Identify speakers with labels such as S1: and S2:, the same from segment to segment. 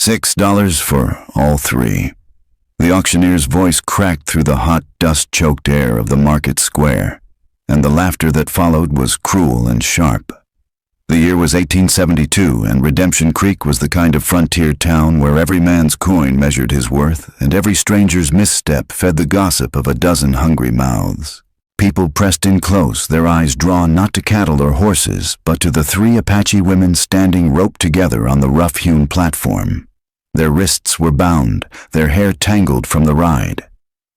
S1: $6 for all three. The auctioneer's voice cracked through the hot, dust-choked air of the market square, and the laughter that followed was cruel and sharp. The year was 1872, and Redemption Creek was the kind of frontier town where every man's coin measured his worth, and every stranger's misstep fed the gossip of a dozen hungry mouths. People pressed in close, their eyes drawn not to cattle or horses, but to the three Apache women standing roped together on the rough-hewn platform. Their wrists were bound, their hair tangled from the ride.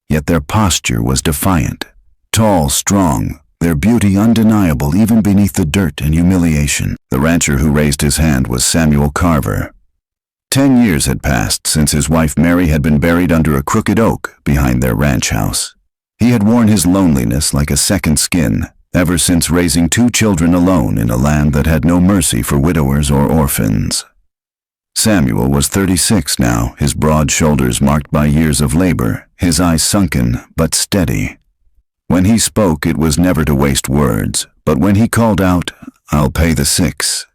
S1: Yet their posture was defiant. Tall, strong, their beauty undeniable even beneath the dirt and humiliation. The rancher who raised his hand was Samuel Carver. 10 years had passed since his wife Mary had been buried under a crooked oak behind their ranch house. He had worn his loneliness like a second skin, ever since raising 2 children alone in a land that had no mercy for widowers or orphans. Samuel was 36 now, his broad shoulders marked by years of labor, his eyes sunken but steady. When he spoke, it was never to waste words, but when he called out, "I'll pay the 6."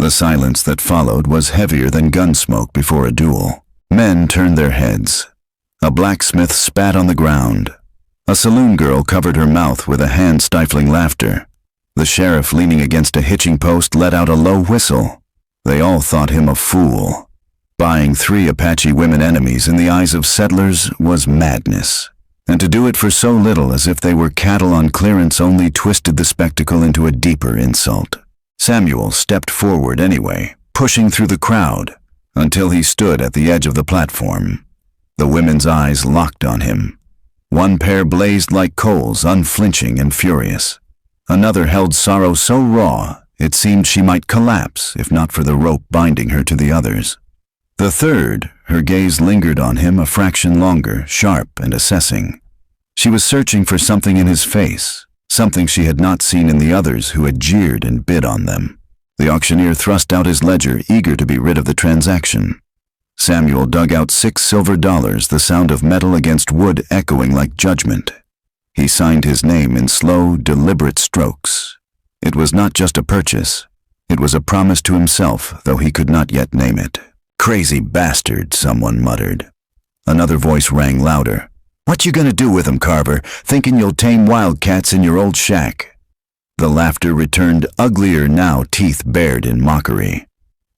S1: The silence that followed was heavier than gun smoke before a duel. Men turned their heads. A blacksmith spat on the ground. A saloon girl covered her mouth with a hand-stifling laughter. The sheriff, leaning against a hitching post, let out a low whistle. They all thought him a fool. Buying 3 Apache women enemies in the eyes of settlers was madness. And to do it for so little, as if they were cattle on clearance, only twisted the spectacle into a deeper insult. Samuel stepped forward anyway, pushing through the crowd, until he stood at the edge of the platform. The women's eyes locked on him. One pair blazed like coals, unflinching and furious. Another held sorrow so raw, it seemed she might collapse if not for the rope binding her to the others. The third, her gaze lingered on him a fraction longer, sharp and assessing. She was searching for something in his face, something she had not seen in the others who had jeered and bid on them. The auctioneer thrust out his ledger, eager to be rid of the transaction. Samuel dug out $6 silver, the sound of metal against wood echoing like judgment. He signed his name in slow, deliberate strokes. It was not just a purchase. It was a promise to himself, though he could not yet name it. "Crazy bastard," someone muttered. Another voice rang louder. "What you gonna do with 'em, Carver? Thinking you'll tame wildcats in your old shack?" The laughter returned, uglier now, teeth bared in mockery.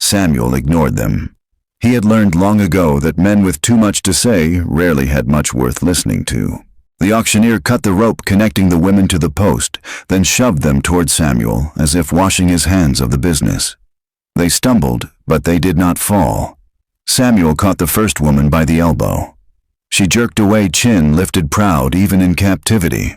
S1: Samuel ignored them. He had learned long ago that men with too much to say rarely had much worth listening to. The auctioneer cut the rope connecting the women to the post, then shoved them toward Samuel, as if washing his hands of the business. They stumbled, but they did not fall. Samuel caught the first woman by the elbow. She jerked away, chin lifted proud even in captivity.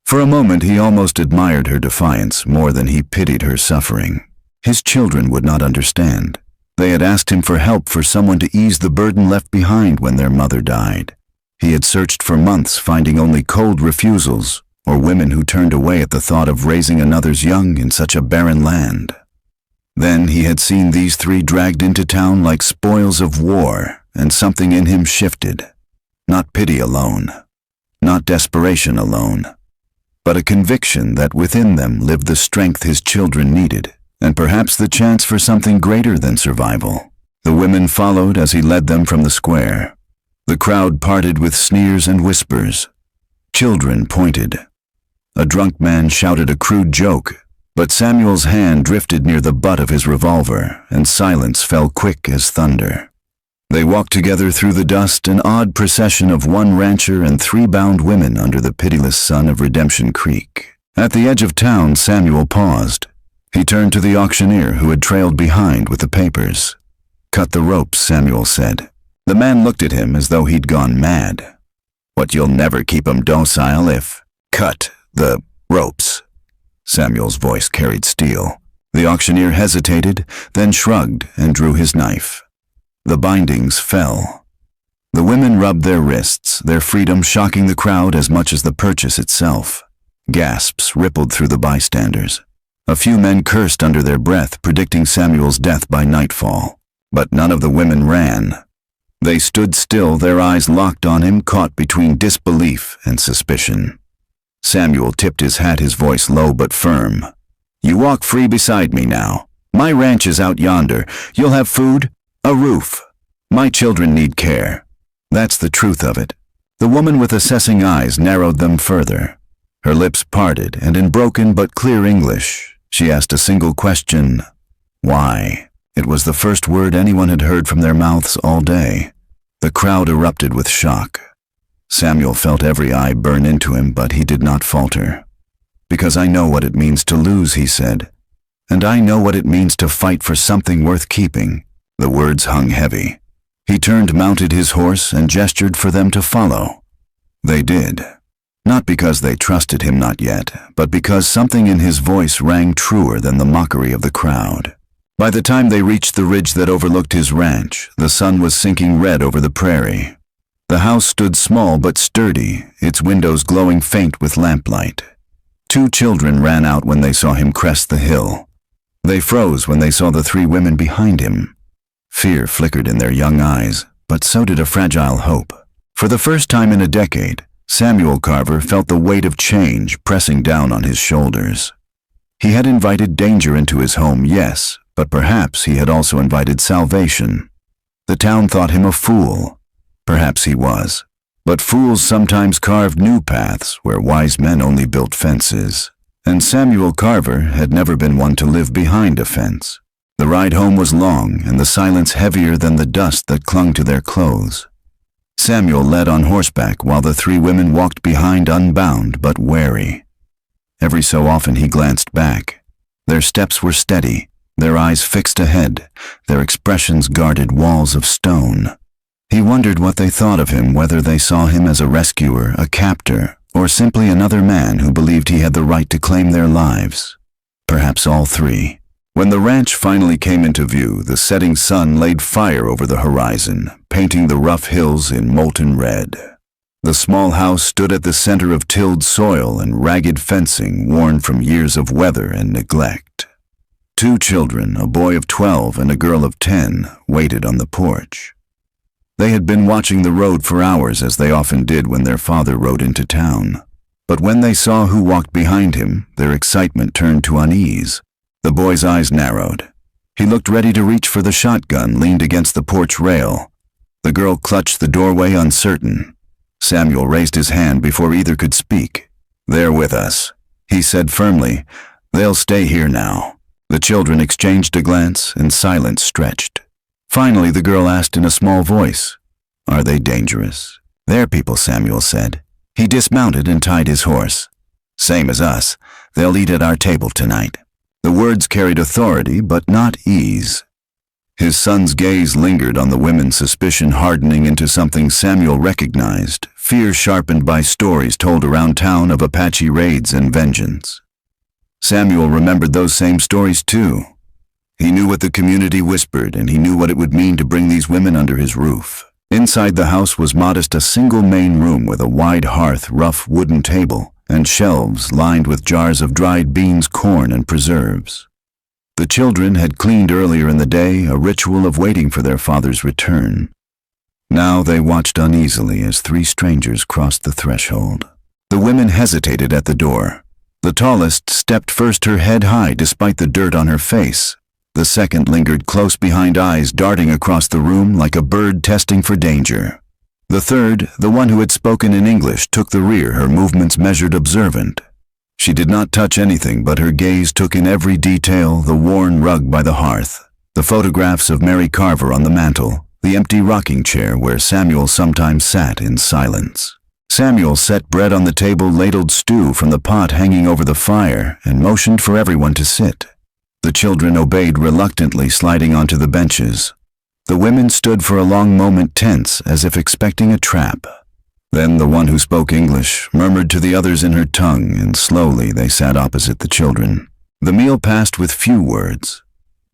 S1: For a moment he almost admired her defiance more than he pitied her suffering. His children would not understand. They had asked him for help, for someone to ease the burden left behind when their mother died. He had searched for months, finding only cold refusals, or women who turned away at the thought of raising another's young in such a barren land. Then he had seen these 3 dragged into town like spoils of war, and something in him shifted. Not pity alone, not desperation alone, but a conviction that within them lived the strength his children needed, and perhaps the chance for something greater than survival. The women followed as he led them from the square. The crowd parted with sneers and whispers. Children pointed. A drunk man shouted a crude joke, but Samuel's hand drifted near the butt of his revolver, and silence fell quick as thunder. They walked together through the dust, an odd procession of 1 rancher and 3 bound women under the pitiless sun of Redemption Creek. At the edge of town, Samuel paused. He turned to the auctioneer, who had trailed behind with the papers. "Cut the ropes," Samuel said. The man looked at him as though he'd gone mad. "What, you'll never keep 'em docile if—" "Cut the ropes." Samuel's voice carried steel. The auctioneer hesitated, then shrugged and drew his knife. The bindings fell. The women rubbed their wrists, their freedom shocking the crowd as much as the purchase itself. Gasps rippled through the bystanders. A few men cursed under their breath, predicting Samuel's death by nightfall. But none of the women ran. They stood still, their eyes locked on him, caught between disbelief and suspicion. Samuel tipped his hat, his voice low but firm. "You walk free beside me now. My ranch is out yonder. You'll have food, a roof, My children need care. That's the truth of it. The woman with assessing eyes narrowed them further. Her lips parted, and in broken but clear English, she asked a single question. Why? It was the first word anyone had heard from their mouths all day. The crowd erupted with shock. Samuel felt every eye burn into him, but he did not falter. Because I know what it means to lose, he said. And I know what it means to fight for something worth keeping. The words hung heavy. He turned, mounted his horse, and gestured for them to follow. They did. Not because they trusted him, not yet, but because something in his voice rang truer than the mockery of the crowd. By the time they reached the ridge that overlooked his ranch, the sun was sinking red over the prairie. The house stood small but sturdy, its windows glowing faint with lamplight. 2 children ran out when they saw him crest the hill. They froze when they saw the 3 women behind him. Fear flickered in their young eyes, but so did a fragile hope. For the first time in a decade, Samuel Carver felt the weight of change pressing down on his shoulders. He had invited danger into his home, yes, but perhaps he had also invited salvation. The town thought him a fool. Perhaps he was. But fools sometimes carved new paths where wise men only built fences. And Samuel Carver had never been one to live behind a fence. The ride home was long, and the silence heavier than the dust that clung to their clothes. Samuel led on horseback while the 3 women walked behind, unbound but wary. Every so often he glanced back. Their steps were steady, their eyes fixed ahead, their expressions guarded walls of stone. He wondered what they thought of him, whether they saw him as a rescuer, a captor, or simply another man who believed he had the right to claim their lives. Perhaps all 3. When the ranch finally came into view, the setting sun laid fire over the horizon, painting the rough hills in molten red. The small house stood at the center of tilled soil and ragged fencing worn from years of weather and neglect. 2 children, a boy of 12 and a girl of 10, waited on the porch. They had been watching the road for hours, as they often did when their father rode into town. But when they saw who walked behind him, their excitement turned to unease. The boy's eyes narrowed. He looked ready to reach for the shotgun leaned against the porch rail. The girl clutched the doorway, uncertain. Samuel raised his hand before either could speak. "They're with us," he said firmly. "They'll stay here now." The children exchanged a glance, and silence stretched. Finally, the girl asked in a small voice, "Are they dangerous?" "They're people," Samuel said. He dismounted and tied his horse. "Same as us. They'll eat at our table tonight." The words carried authority, but not ease. His son's gaze lingered on the women's, suspicion hardening into something Samuel recognized, fear sharpened by stories told around town of Apache raids and vengeance. Samuel remembered those same stories too. He knew what the community whispered, and he knew what it would mean to bring these women under his roof. Inside the house was modest, a single main room with a wide hearth, rough wooden table, and shelves lined with jars of dried beans, corn, and preserves. The children had cleaned earlier in the day, a ritual of waiting for their father's return. Now they watched uneasily as 3 strangers crossed the threshold. The women hesitated at the door. The tallest stepped first, her head high despite the dirt on her face. The second lingered close behind, eyes darting across the room like a bird testing for danger. The third, the one who had spoken in English, took the rear, her movements measured, observant. She did not touch anything, but her gaze took in every detail: the worn rug by the hearth, the photographs of Mary Carver on the mantel, the empty rocking chair where Samuel sometimes sat in silence. Samuel set bread on the table, ladled stew from the pot hanging over the fire, and motioned for everyone to sit. The children obeyed reluctantly, sliding onto the benches. The women stood for a long moment, tense, as if expecting a trap. Then the one who spoke English murmured to the others in her tongue, and slowly they sat opposite the children. The meal passed with few words.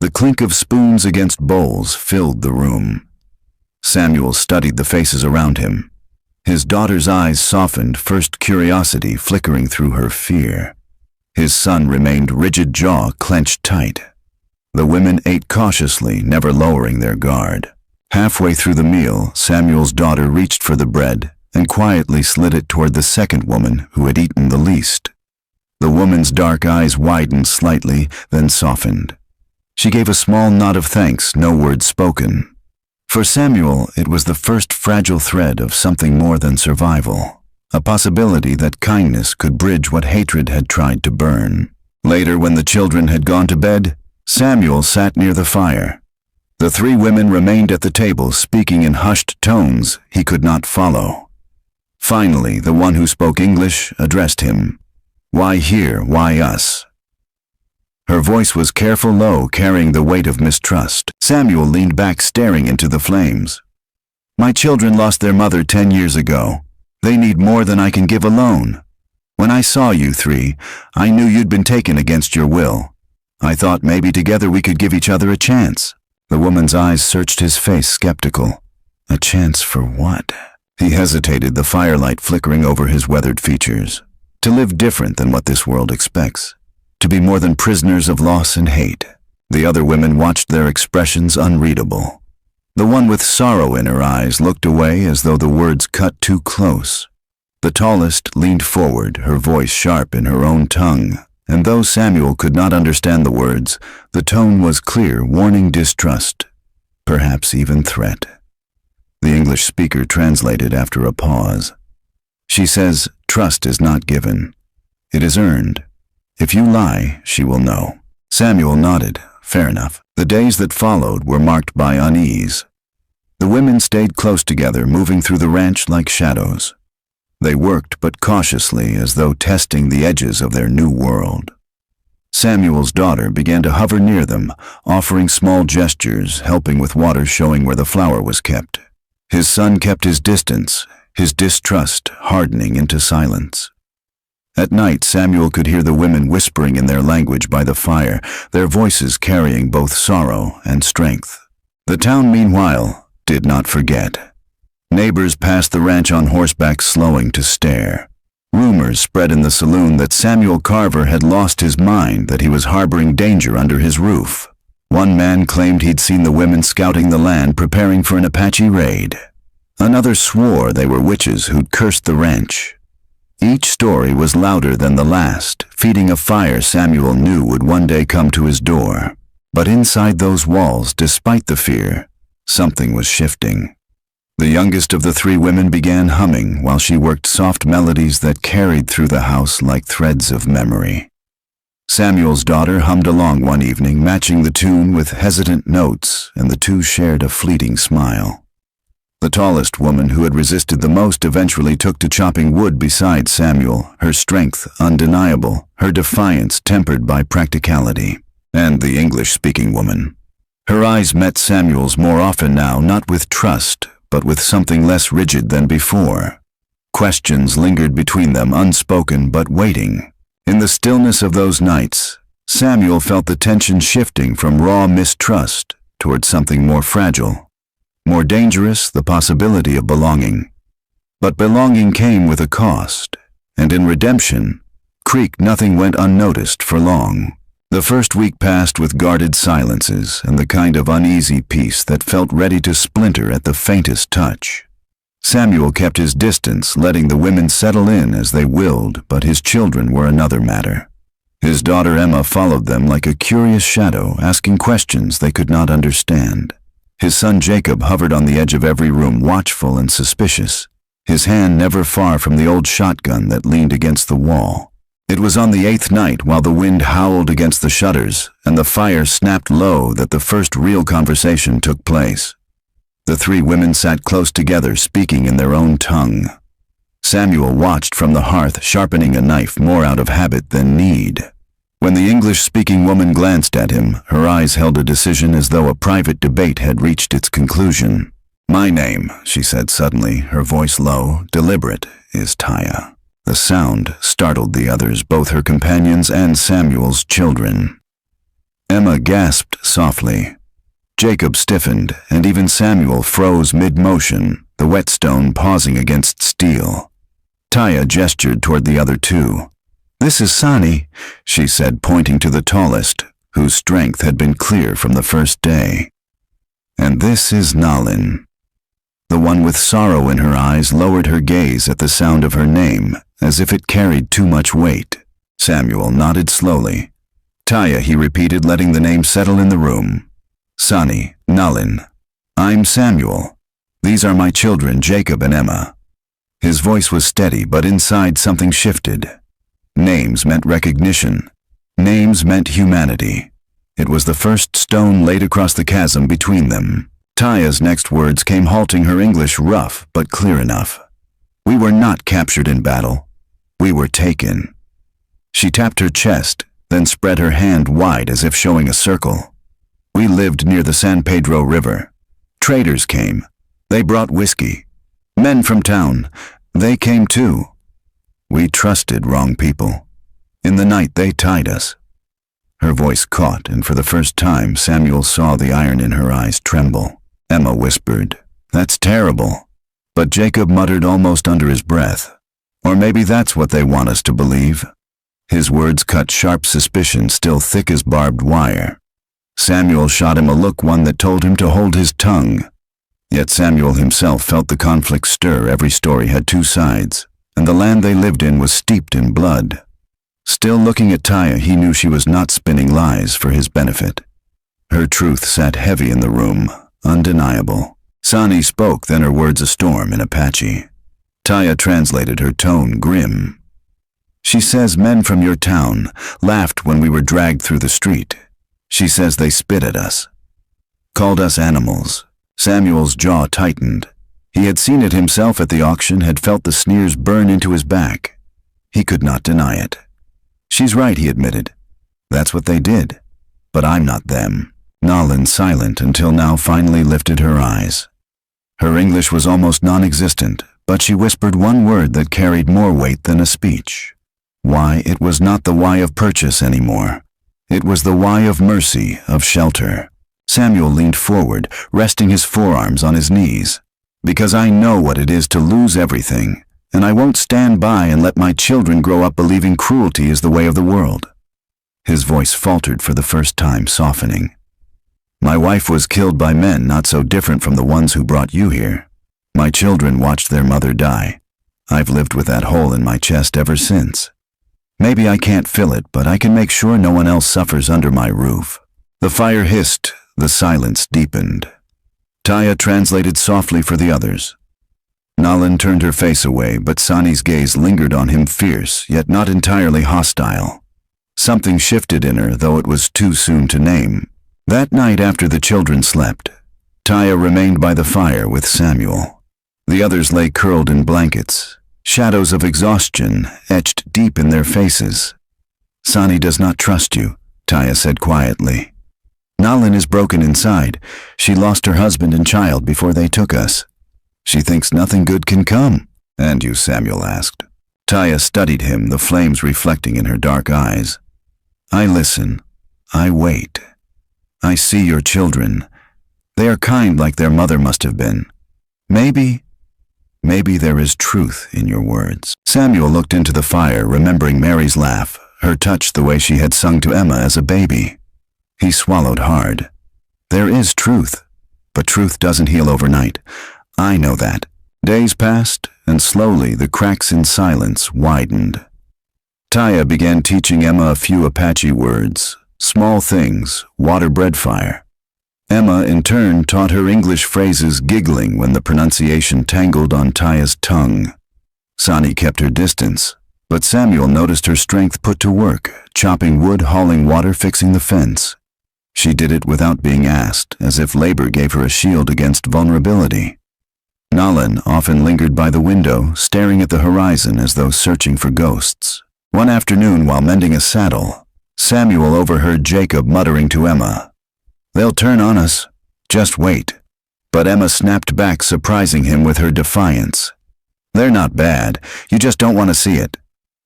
S1: The clink of spoons against bowls filled the room. Samuel studied the faces around him. His daughter's eyes softened, first curiosity flickering through her fear. His son remained rigid, jaw clenched tight. The women ate cautiously, never lowering their guard. Halfway through the meal, Samuel's daughter reached for the bread and quietly slid it toward the second woman who had eaten the least. The woman's dark eyes widened slightly, then softened. She gave a small nod of thanks, no words spoken. For Samuel, it was the first fragile thread of something more than survival, a possibility that kindness could bridge what hatred had tried to burn. Later, when the children had gone to bed, Samuel sat near the fire. The three women remained at the table, speaking in hushed tones he could not follow. Finally, the one who spoke English addressed him. "Why here? Why us?" Her voice was careful, low, carrying the weight of mistrust. Samuel leaned back, staring into the flames. "My children lost their mother 10 years ago. They need more than I can give alone. When I saw you three, I knew you'd been taken against your will. I thought maybe together we could give each other a chance." The woman's eyes searched his face, skeptical. A chance for what? He hesitated, the firelight flickering over his weathered features. To live different than what this world expects. To be more than prisoners of loss and hate. The other women watched, their expressions unreadable. The one with sorrow in her eyes looked away as though the words cut too close. The tallest leaned forward, her voice sharp in her own tongue, and though Samuel could not understand the words, the tone was clear, warning distrust, perhaps even threat. The English speaker translated after a pause. "She says, trust is not given. It is earned. If you lie, she will know." Samuel nodded. Fair enough. The days that followed were marked by unease. The women stayed close together, moving through the ranch like shadows. They worked but cautiously, as though testing the edges of their new world. Samuel's daughter began to hover near them, offering small gestures, helping with water, showing where the flour was kept. His son kept his distance, his distrust hardening into silence. At night, Samuel could hear the women whispering in their language by the fire, their voices carrying both sorrow and strength. The town, meanwhile, did not forget. Neighbors passed the ranch on horseback, slowing to stare. Rumors spread in the saloon that Samuel Carver had lost his mind, that he was harboring danger under his roof. One man claimed he'd seen the women scouting the land, preparing for an Apache raid. Another swore they were witches who'd cursed the ranch. Each story was louder than the last, feeding a fire Samuel knew would one day come to his door. But inside those walls, despite the fear, something was shifting. The youngest of the three women began humming while she worked soft melodies that carried through the house like threads of memory. Samuel's daughter hummed along one evening, matching the tune with hesitant notes, and the two shared a fleeting smile. The tallest woman, who had resisted the most, eventually took to chopping wood beside Samuel, her strength undeniable, her defiance tempered by practicality. And the English-speaking woman. Her eyes met Samuel's more often now, not with trust, but with something less rigid than before. Questions lingered between them, unspoken but waiting. In the stillness of those nights, Samuel felt the tension shifting from raw mistrust toward something more fragile. More dangerous, the possibility of belonging. But belonging came with a cost, and in redemption, Creek, nothing went unnoticed for long. The first week passed with guarded silences and the kind of uneasy peace that felt ready to splinter at the faintest touch. Samuel kept his distance, letting the women settle in as they willed, but his children were another matter. His daughter Emma followed them like a curious shadow, asking questions they could not understand. His son Jacob hovered on the edge of every room, watchful and suspicious, his hand never far from the old shotgun that leaned against the wall. It was on the 8th night, while the wind howled against the shutters and the fire snapped low, that the first real conversation took place. The three women sat close together, speaking in their own tongue. Samuel watched from the hearth, sharpening a knife more out of habit than need. When the English-speaking woman glanced at him, her eyes held a decision, as though a private debate had reached its conclusion. "My name," she said suddenly, her voice low, deliberate, "is Taya." The sound startled the others, both her companions and Samuel's children. Emma gasped softly. Jacob stiffened, and even Samuel froze mid-motion, the whetstone pausing against steel. Taya gestured toward the other two. "This is Sani," she said, pointing to the tallest, whose strength had been clear from the first day. "And this is Nalin." The one with sorrow in her eyes lowered her gaze at the sound of her name, as if it carried too much weight. Samuel nodded slowly. "Taya," he repeated, letting the name settle in the room. "Sani, Nalin." I'm Samuel. These are my children, Jacob and Emma. His voice was steady, but inside something shifted. Names meant recognition. Names meant humanity. It was the first stone laid across the chasm between them. Taya's next words came halting, her English rough but clear enough. We were not captured in battle. We were taken. She tapped her chest, then spread her hand wide as if showing a circle. We lived near the San Pedro River. Traders came. They brought whiskey. Men from town. They came too. We trusted wrong people. In the night they tied us. Her voice caught, and for the first time Samuel saw the iron in her eyes tremble. Emma whispered, "That's terrible." But Jacob muttered almost under his breath, "Or maybe that's what they want us to believe." His words cut sharp suspicion still thick as barbed wire. Samuel shot him a look, one that told him to hold his tongue. Yet Samuel himself felt the conflict stir. Every story had two sides, and the land they lived in was steeped in blood. Still looking at Taya, he knew she was not spinning lies for his benefit. Her truth sat heavy in the room, undeniable. Sani spoke, then her words a storm in Apache. Taya translated, her tone grim. She says men from your town laughed when we were dragged through the street. She says they spit at us. Called us animals. Samuel's jaw tightened. He had seen it himself at the auction, had felt the sneers burn into his back. He could not deny it. She's right, he admitted. That's what they did. But I'm not them. Nalin, silent until now, finally lifted her eyes. Her English was almost non-existent, but she whispered one word that carried more weight than a speech. Why? It was not the why of purchase anymore. It was the why of mercy, of shelter. Samuel leaned forward, resting his forearms on his knees. Because I know what it is to lose everything, and I won't stand by and let my children grow up believing cruelty is the way of the world. His voice faltered for the first time, softening. My wife was killed by men not so different from the ones who brought you here. My children watched their mother die. I've lived with that hole in my chest ever since. Maybe I can't fill it, but I can make sure no one else suffers under my roof. The fire hissed, the silence deepened. Taya translated softly for the others. Nalin turned her face away, but Sani's gaze lingered on him, fierce, yet not entirely hostile. Something shifted in her, though it was too soon to name. That night after the children slept, Taya remained by the fire with Samuel. The others lay curled in blankets, shadows of exhaustion etched deep in their faces. Sani does not trust you, Taya said quietly. Nalin is broken inside. She lost her husband and child before they took us. She thinks nothing good can come. And you, Samuel asked. Taya studied him, the flames reflecting in her dark eyes. I listen. I wait. I see your children. They are kind like their mother must have been. Maybe there is truth in your words. Samuel looked into the fire, remembering Mary's laugh, her touch, the way she had sung to Emma as a baby. He swallowed hard. There is truth, but truth doesn't heal overnight. I know that. Days passed, and slowly the cracks in silence widened. Taya began teaching Emma a few Apache words, small things, water, bread, fire. Emma, in turn, taught her English phrases, giggling when the pronunciation tangled on Taya's tongue. Sani kept her distance, but Samuel noticed her strength put to work, chopping wood, hauling water, fixing the fence. She did it without being asked, as if labor gave her a shield against vulnerability. Nalin often lingered by the window, staring at the horizon as though searching for ghosts. One afternoon, while mending a saddle, Samuel overheard Jacob muttering to Emma, "They'll turn on us. Just wait." But Emma snapped back, surprising him with her defiance. "They're not bad. You just don't want to see it."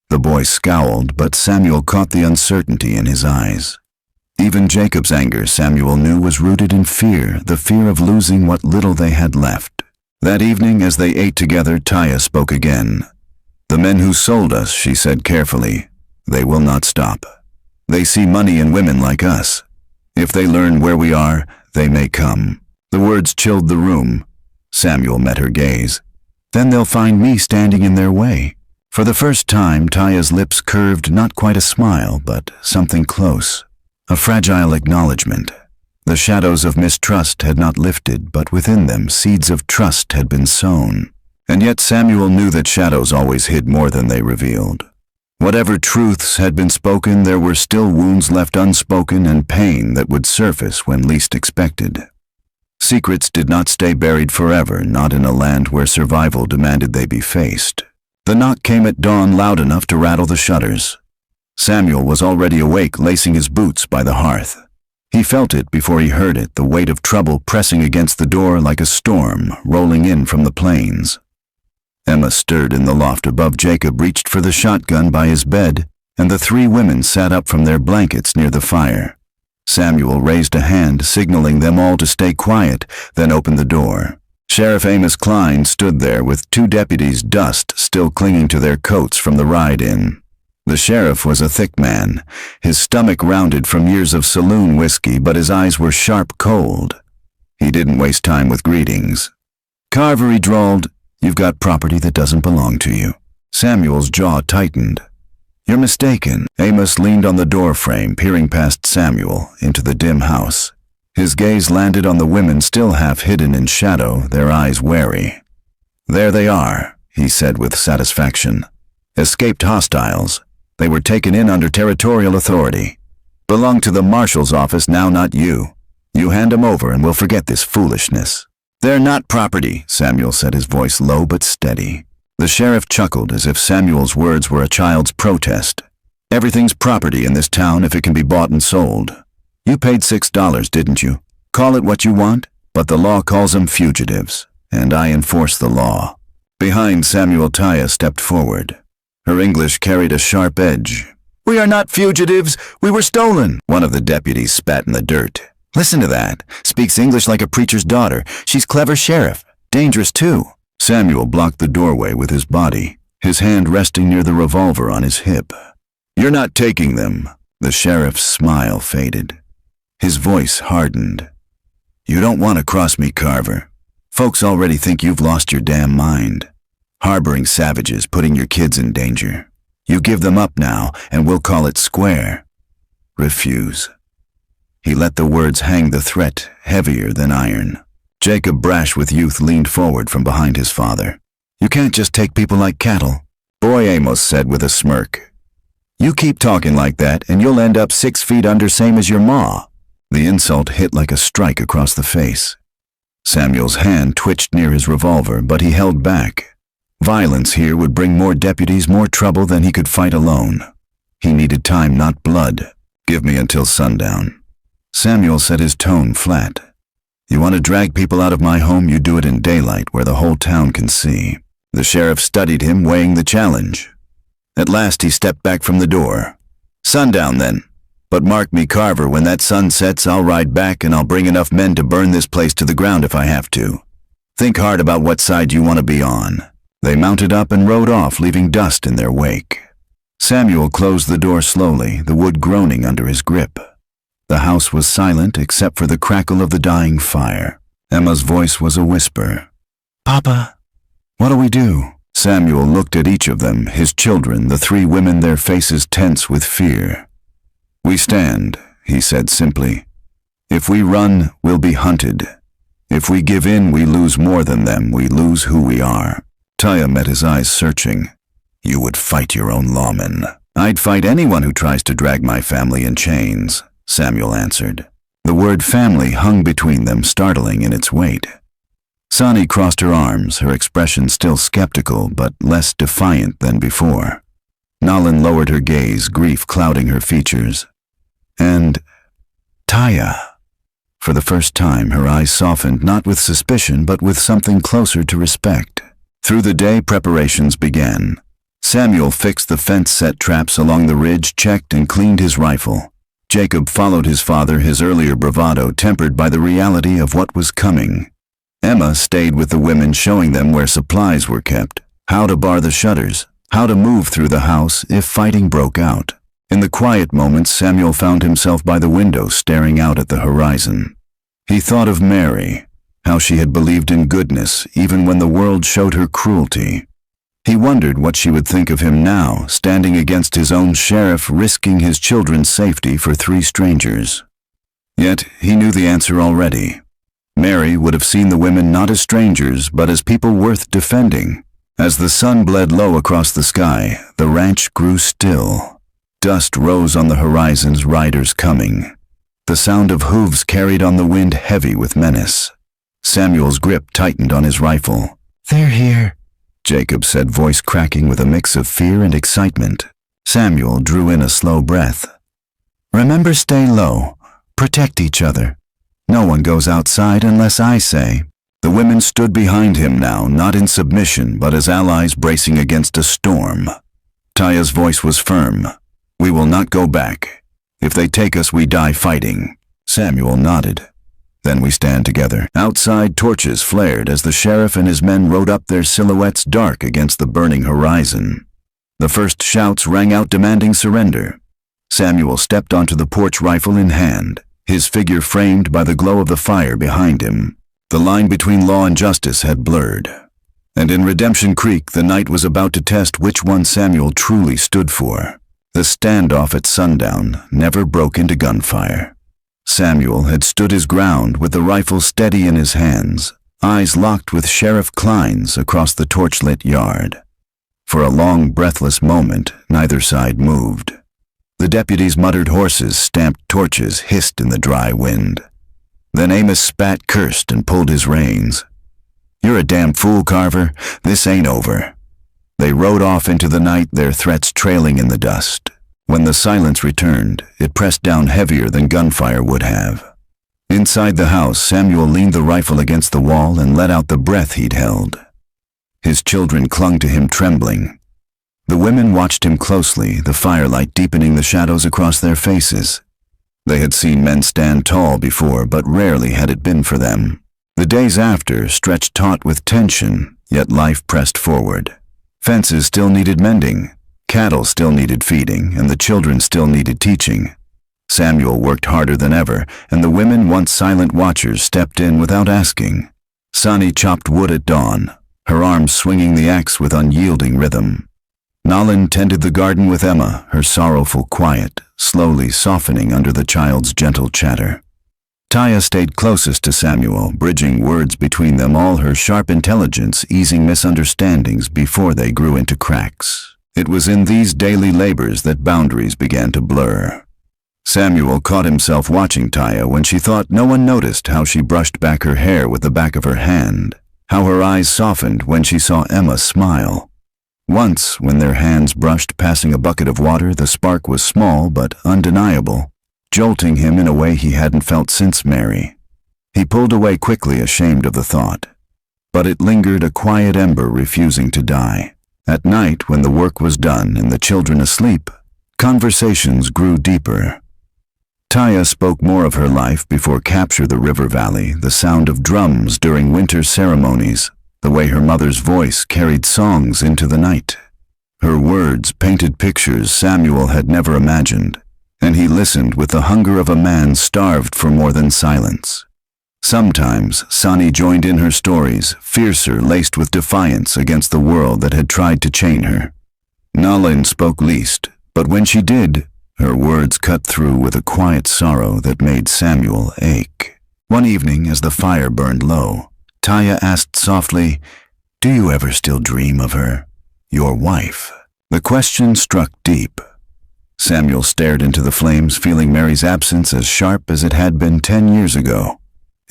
S1: The boy scowled, but Samuel caught the uncertainty in his eyes. Even Jacob's anger, Samuel knew, was rooted in fear, the fear of losing what little they had left. That evening, as they ate together, Taya spoke again. "The men who sold us," she said carefully, "they will not stop. They see money in women like us. If they learn where we are, they may come." The words chilled the room. Samuel met her gaze. "Then they'll find me standing in their way." For the first time, Taya's lips curved, not quite a smile, but something close. A fragile acknowledgement. The shadows of mistrust had not lifted, but within them seeds of trust had been sown. And yet Samuel knew that shadows always hid more than they revealed. Whatever truths had been spoken, there were still wounds left unspoken and pain that would surface when least expected. Secrets did not stay buried forever, not in a land where survival demanded they be faced. The knock came at dawn, loud enough to rattle the shutters. Samuel was already awake, lacing his boots by the hearth. He felt it before he heard it, the weight of trouble pressing against the door like a storm rolling in from the plains. Emma stirred in the loft above. Jacob reached for the shotgun by his bed, and the three women sat up from their blankets near the fire. Samuel raised a hand, signaling them all to stay quiet, then opened the door. Sheriff Amos Klein stood there with two deputies, dust still clinging to their coats from the ride-in. The sheriff was a thick man, his stomach rounded from years of saloon whiskey, but his eyes were sharp cold. He didn't waste time with greetings. "Carver," he drawled, "you've got property that doesn't belong to you." Samuel's jaw tightened. "You're mistaken." Amos leaned on the door frame, peering past Samuel into the dim house. His gaze landed on the women still half hidden in shadow, their eyes wary. "There they are," he said with satisfaction. "Escaped hostiles. They were taken in under territorial authority. Belong to the marshal's office now, not you. You hand 'em over and we'll forget this foolishness." "They're not property," Samuel said, his voice low but steady. The sheriff chuckled as if Samuel's words were a child's protest. "Everything's property in this town if it can be bought and sold. You paid $6, didn't you? Call it what you want, but the law calls them fugitives, and I enforce the law." Behind Samuel, Taya stepped forward. Her English carried a sharp edge. "We are not fugitives. We were stolen." One of the deputies spat in the dirt. "Listen to that. Speaks English like a preacher's daughter. She's clever, Sheriff. Dangerous, too." Samuel blocked the doorway with his body, his hand resting near the revolver on his hip. "You're not taking them." The sheriff's smile faded. His voice hardened. "You don't want to cross me, Carver. Folks already think you've lost your damn mind. Harboring savages, putting your kids in danger. You give them up now, and we'll call it square. Refuse." He let the words hang, the threat heavier than iron. Jacob, brash with youth, leaned forward from behind his father. "You can't just take people like cattle." "Boy," Amos said with a smirk. "You keep talking like that, and you'll end up 6 feet under, same as your ma." The insult hit like a strike across the face. Samuel's hand twitched near his revolver, but he held back. Violence here would bring more deputies, more trouble than he could fight alone. He needed time, not blood. "Give me until sundown." Samuel set his tone flat. "You want to drag people out of my home, you do it in daylight where the whole town can see." The sheriff studied him, weighing the challenge. At last he stepped back from the door. "Sundown, then. But mark me, Carver, when that sun sets, I'll ride back and I'll bring enough men to burn this place to the ground if I have to. Think hard about what side you want to be on." They mounted up and rode off, leaving dust in their wake. Samuel closed the door slowly, the wood groaning under his grip. The house was silent except for the crackle of the dying fire. Emma's voice was a whisper. "Papa, what'll we do?" Samuel looked at each of them, his children, the three women, their faces tense with fear. "We stand," he said simply. "If we run, we'll be hunted. If we give in, we lose more than them. We lose who we are." Taya met his eyes searching. "You would fight your own lawmen." "I'd fight anyone who tries to drag my family in chains," Samuel answered. The word family hung between them, startling in its weight. Sonny crossed her arms, her expression still skeptical but less defiant than before. Nalin lowered her gaze, grief clouding her features. And Taya. For the first time, her eyes softened, not with suspicion but with something closer to respect. Through the day, preparations began. Samuel fixed the fence-set traps along the ridge, checked and cleaned his rifle. Jacob followed his father, his earlier bravado tempered by the reality of what was coming. Emma stayed with the women, showing them where supplies were kept, how to bar the shutters, how to move through the house if fighting broke out. In the quiet moments, Samuel found himself by the window, staring out at the horizon. He thought of Mary, how she had believed in goodness even when the world showed her cruelty. He wondered what she would think of him now, standing against his own sheriff, risking his children's safety for 3 strangers. Yet he knew the answer already. Mary would have seen the women not as strangers, but as people worth defending. As the sun bled low across the sky, the ranch grew still. Dust rose on the horizon's riders coming. The sound of hooves carried on the wind heavy with menace. Samuel's grip tightened on his rifle. "They're here," Jacob said, voice cracking with a mix of fear and excitement. Samuel drew in a slow breath. "Remember, stay low. Protect each other. No one goes outside unless I say." The women stood behind him now, not in submission, but as allies bracing against a storm. Taya's voice was firm. "We will not go back. If they take us, we die fighting." Samuel nodded. "Then we stand together." Outside, torches flared as the sheriff and his men rode up, their silhouettes dark against the burning horizon. The first shouts rang out demanding surrender. Samuel stepped onto the porch, rifle in hand, his figure framed by the glow of the fire behind him. The line between law and justice had blurred. And in Redemption Creek, the night was about to test which one Samuel truly stood for. The standoff at sundown never broke into gunfire. Samuel had stood his ground with the rifle steady in his hands, eyes locked with Sheriff Klein's across the torchlit yard. For a long, breathless moment, neither side moved. The deputies muttered, horses stamped, torches hissed in the dry wind. Then Amos spat, cursed, and pulled his reins. "You're a damn fool, Carver. This ain't over." They rode off into the night, their threats trailing in the dust. When the silence returned, it pressed down heavier than gunfire would have. Inside the house, Samuel leaned the rifle against the wall and let out the breath he'd held. His children clung to him, trembling. The women watched him closely, the firelight deepening the shadows across their faces. They had seen men stand tall before, but rarely had it been for them. The days after stretched taut with tension, yet life pressed forward. Fences still needed mending, cattle still needed feeding, and the children still needed teaching. Samuel worked harder than ever, and the women, once silent watchers, stepped in without asking. Sonny chopped wood at dawn, her arms swinging the axe with unyielding rhythm. Nalin tended the garden with Emma, her sorrowful quiet slowly softening under the child's gentle chatter. Taya stayed closest to Samuel, bridging words between them, all her sharp intelligence easing misunderstandings before they grew into cracks. It was in these daily labors that boundaries began to blur. Samuel caught himself watching Taya when she thought no one noticed, how she brushed back her hair with the back of her hand, how her eyes softened when she saw Emma smile. Once, when their hands brushed passing a bucket of water, the spark was small but undeniable, jolting him in a way he hadn't felt since Mary. He pulled away quickly, ashamed of the thought. But it lingered, a quiet ember refusing to die. At night, when the work was done and the children asleep, conversations grew deeper. Taya spoke more of her life before capture, the river valley, the sound of drums during winter ceremonies, the way her mother's voice carried songs into the night. Her words painted pictures Samuel had never imagined, and he listened with the hunger of a man starved for more than silence. Sometimes Sonny joined in her stories, fiercer, laced with defiance against the world that had tried to chain her. Nalin spoke least, but when she did, her words cut through with a quiet sorrow that made Samuel ache. One evening, as the fire burned low, Taya asked softly, "Do you ever still dream of her, your wife?" The question struck deep. Samuel stared into the flames, feeling Mary's absence as sharp as it had been 10 years ago.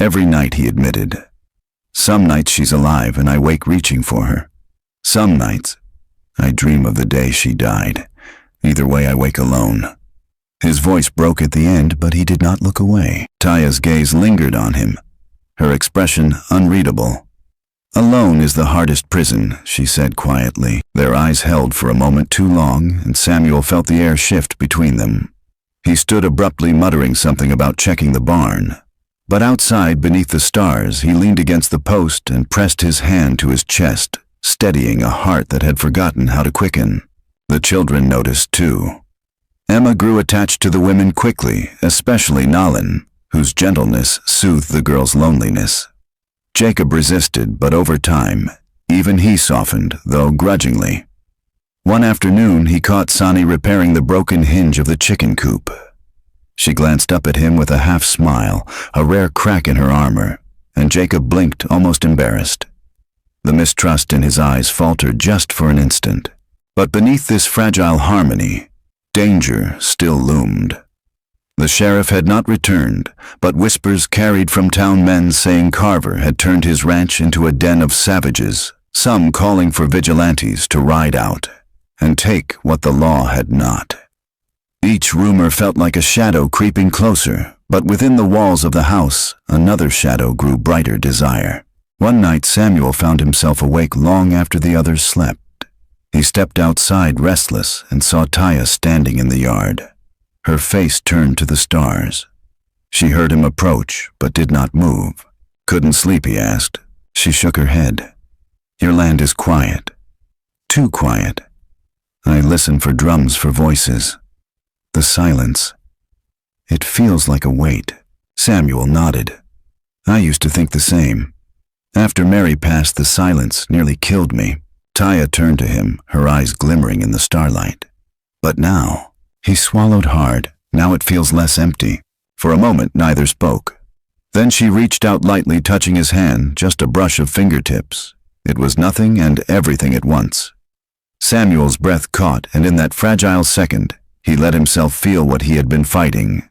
S1: "Every night," he admitted. "Some nights she's alive and I wake reaching for her. Some nights I dream of the day she died. Either way, I wake alone." His voice broke at the end, but he did not look away. Taya's gaze lingered on him, her expression unreadable. "Alone is the hardest prison," she said quietly. Their eyes held for a moment too long, and Samuel felt the air shift between them. He stood abruptly, muttering something about checking the barn. But outside, beneath the stars, he leaned against the post and pressed his hand to his chest, steadying a heart that had forgotten how to quicken. The children noticed too. Emma grew attached to the women quickly, especially Nalin, whose gentleness soothed the girl's loneliness. Jacob resisted, but over time, even he softened, though grudgingly. One afternoon, he caught Sonny repairing the broken hinge of the chicken coop. She glanced up at him with a half-smile, a rare crack in her armor, and Jacob blinked, almost embarrassed. The mistrust in his eyes faltered just for an instant. But beneath this fragile harmony, danger still loomed. The sheriff had not returned, but whispers carried from town men saying Carver had turned his ranch into a den of savages, some calling for vigilantes to ride out and take what the law had not. Each rumor felt like a shadow creeping closer, but within the walls of the house, another shadow grew brighter desire. One night Samuel found himself awake long after the others slept. He stepped outside restless and saw Taya standing in the yard, her face turned to the stars. She heard him approach, but did not move. "Couldn't sleep?" he asked. She shook her head. "Your land is quiet. Too quiet. I listen for drums, for voices. The silence. It feels like a weight." Samuel nodded. "I used to think the same. After Mary passed, the silence nearly killed me." Taya turned to him, her eyes glimmering in the starlight. "But now," he swallowed hard, "now it feels less empty." For a moment neither spoke. Then she reached out lightly, touching his hand, just a brush of fingertips. It was nothing and everything at once. Samuel's breath caught, and in that fragile second, he let himself feel what he had been fighting.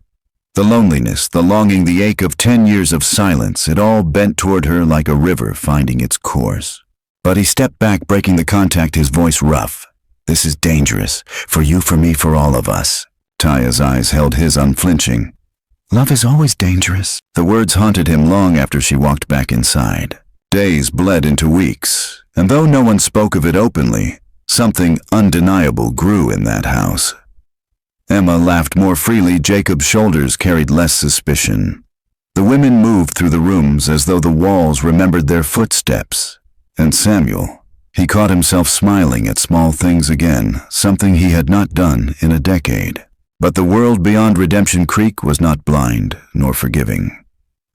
S1: The loneliness, the longing, the ache of 10 years of silence, it all bent toward her like a river finding its course. But he stepped back, breaking the contact, his voice rough. "This is dangerous. For you, for me, for all of us." Taya's eyes held his unflinching. "Love is always dangerous." The words haunted him long after she walked back inside. Days bled into weeks, and though no one spoke of it openly, something undeniable grew in that house. Emma laughed more freely, Jacob's shoulders carried less suspicion. The women moved through the rooms as though the walls remembered their footsteps. And Samuel, he caught himself smiling at small things again, something he had not done in a decade. But the world beyond Redemption Creek was not blind nor forgiving.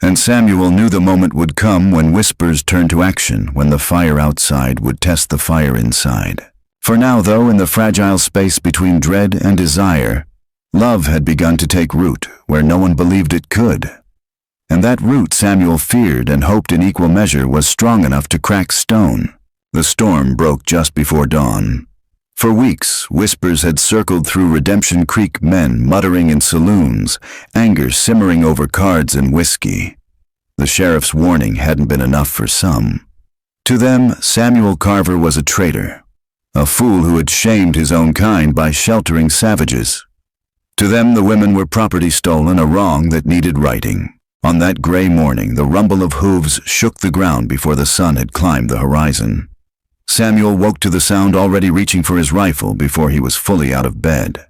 S1: And Samuel knew the moment would come when whispers turned to action, when the fire outside would test the fire inside. For now, though, in the fragile space between dread and desire, love had begun to take root where no one believed it could. And that root, Samuel feared and hoped in equal measure, was strong enough to crack stone. The storm broke just before dawn. For weeks, whispers had circled through Redemption Creek, men muttering in saloons, anger simmering over cards and whiskey. The sheriff's warning hadn't been enough for some. To them, Samuel Carver was a traitor, a fool who had shamed his own kind by sheltering savages. To them, the women were property stolen, a wrong that needed righting. On that gray morning, the rumble of hooves shook the ground before the sun had climbed the horizon. Samuel woke to the sound, already reaching for his rifle before he was fully out of bed.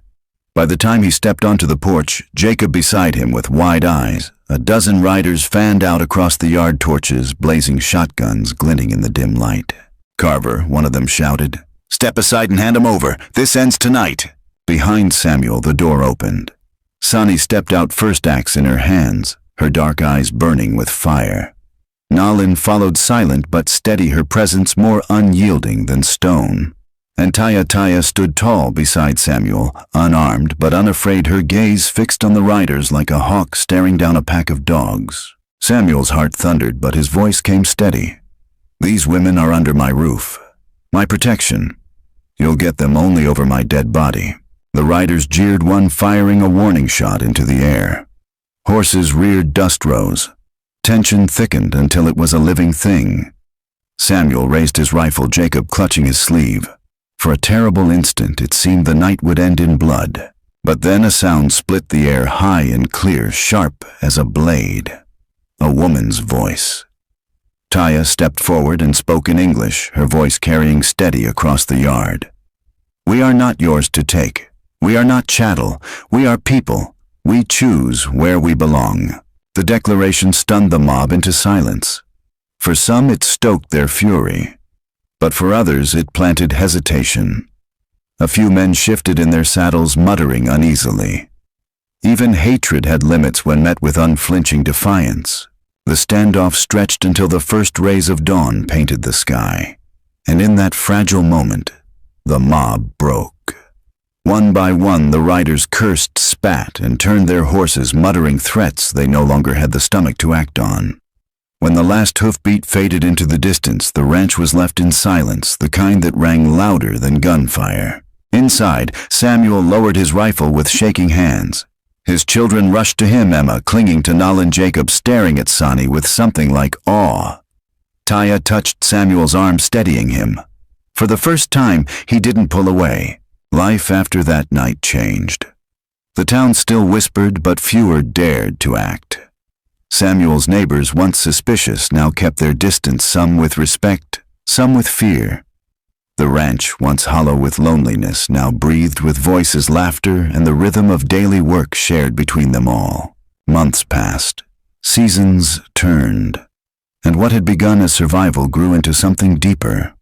S1: By the time he stepped onto the porch, Jacob beside him with wide eyes, a dozen riders fanned out across the yard, torches, blazing shotguns glinting in the dim light. "Carver," one of them shouted. "Step aside and hand him over. This ends tonight." Behind Samuel, the door opened. Sonny stepped out, first, axe in her hands, her dark eyes burning with fire. Nalin followed, silent but steady, her presence more unyielding than stone. And Taya stood tall beside Samuel, unarmed but unafraid, her gaze fixed on the riders like a hawk staring down a pack of dogs. Samuel's heart thundered, but his voice came steady. "These women are under my roof, my protection. You'll get them only over my dead body." The riders jeered, one firing a warning shot into the air. Horses reared, dust rose. Tension thickened until it was a living thing. Samuel raised his rifle, Jacob clutching his sleeve. For a terrible instant, it seemed the night would end in blood. But then a sound split the air, high and clear, sharp as a blade. A woman's voice. Taya stepped forward and spoke in English, her voice carrying steady across the yard. "We are not yours to take. We are not chattel. We are people. We choose where we belong." The declaration stunned the mob into silence. For some, it stoked their fury, but for others it planted hesitation. A few men shifted in their saddles, muttering uneasily. Even hatred had limits when met with unflinching defiance. The standoff stretched until the first rays of dawn painted the sky, and in that fragile moment, the mob broke. One by one, the riders cursed, spat, and turned their horses, muttering threats they no longer had the stomach to act on. When the last hoofbeat faded into the distance, the ranch was left in silence, the kind that rang louder than gunfire. Inside, Samuel lowered his rifle with shaking hands. His children rushed to him, Emma clinging to Nall and Jacob, staring at Sonny with something like awe. Taya touched Samuel's arm, steadying him. For the first time, he didn't pull away. Life after that night changed. The town still whispered, but fewer dared to act. Samuel's neighbors, once suspicious, now kept their distance, some with respect, some with fear. The ranch, once hollow with loneliness, now breathed with voices, laughter, and the rhythm of daily work shared between them all. Months passed. Seasons turned. And what had begun as survival grew into something deeper.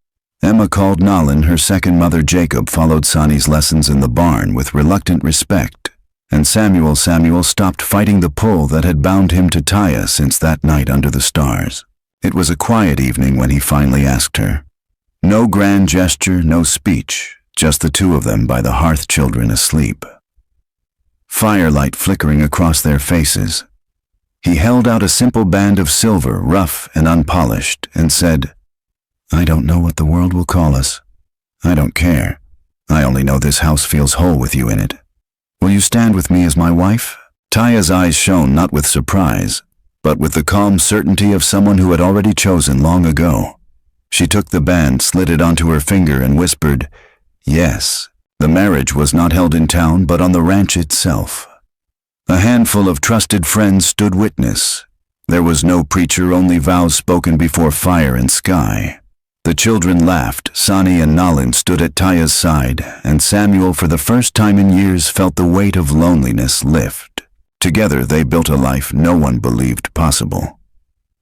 S1: Emma called Nalin her second mother. Jacob followed Sonny's lessons in the barn with reluctant respect. And Samuel stopped fighting the pull that had bound him to Taya since that night under the stars. It was a quiet evening when he finally asked her. No grand gesture, no speech, just the two of them by the hearth, children asleep. Firelight flickering across their faces. He held out a simple band of silver, rough and unpolished, and said, "I don't know what the world will call us. I don't care. I only know this house feels whole with you in it. Will you stand with me as my wife?" Taya's eyes shone not with surprise, but with the calm certainty of someone who had already chosen long ago. She took the band, slid it onto her finger, and whispered, "Yes." The marriage was not held in town, but on the ranch itself. A handful of trusted friends stood witness. There was no preacher, only vows spoken before fire and sky. The children laughed. Sonny and Nalin stood at Taya's side, and Samuel, for the first time in years, felt the weight of loneliness lift. Together they built a life no one believed possible.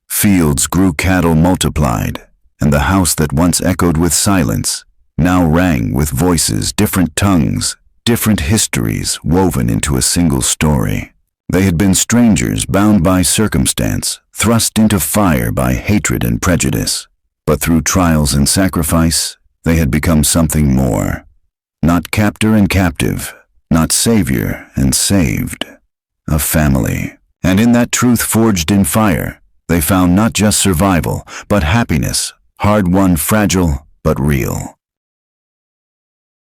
S1: Fields grew, cattle multiplied, and the house that once echoed with silence now rang with voices, different tongues, different histories woven into a single story. They had been strangers, bound by circumstance, thrust into fire by hatred and prejudice. But through trials and sacrifice, they had become something more. Not captor and captive, not savior and saved. A family. And in that truth forged in fire, they found not just survival, but happiness, hard-won, fragile, but real.